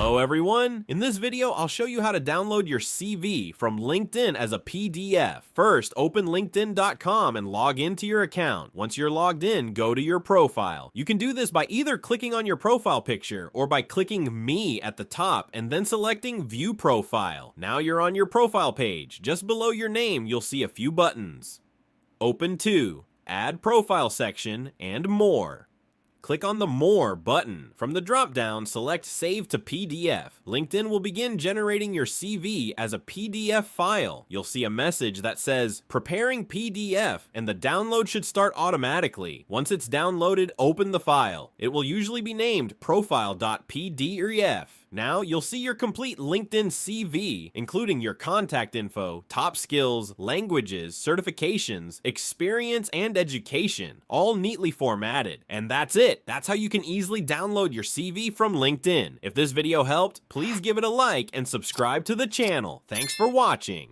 Hello everyone! In this video, I'll show you how to download your CV from LinkedIn as a PDF. First, open linkedin.com and log into your account. Once you're logged in, go to your profile. You can do this by either clicking on your profile picture or by clicking Me at the top and then selecting View Profile. Now you're on your profile page. Just below your name, you'll see a few buttons. Open to, Add Profile Section, and More. Click on the More button. From the drop-down, select Save to PDF. LinkedIn will begin generating your CV as a PDF file. You'll see a message that says, Preparing PDF, and the download should start automatically. Once it's downloaded, open the file. It will usually be named profile.pdf. Now, you'll see your complete LinkedIn CV, including your contact info, top skills, languages, certifications, experience, and education, all neatly formatted. And that's it. That's how you can easily download your CV from LinkedIn. If this video helped, please give it a like and subscribe to the channel. Thanks for watching.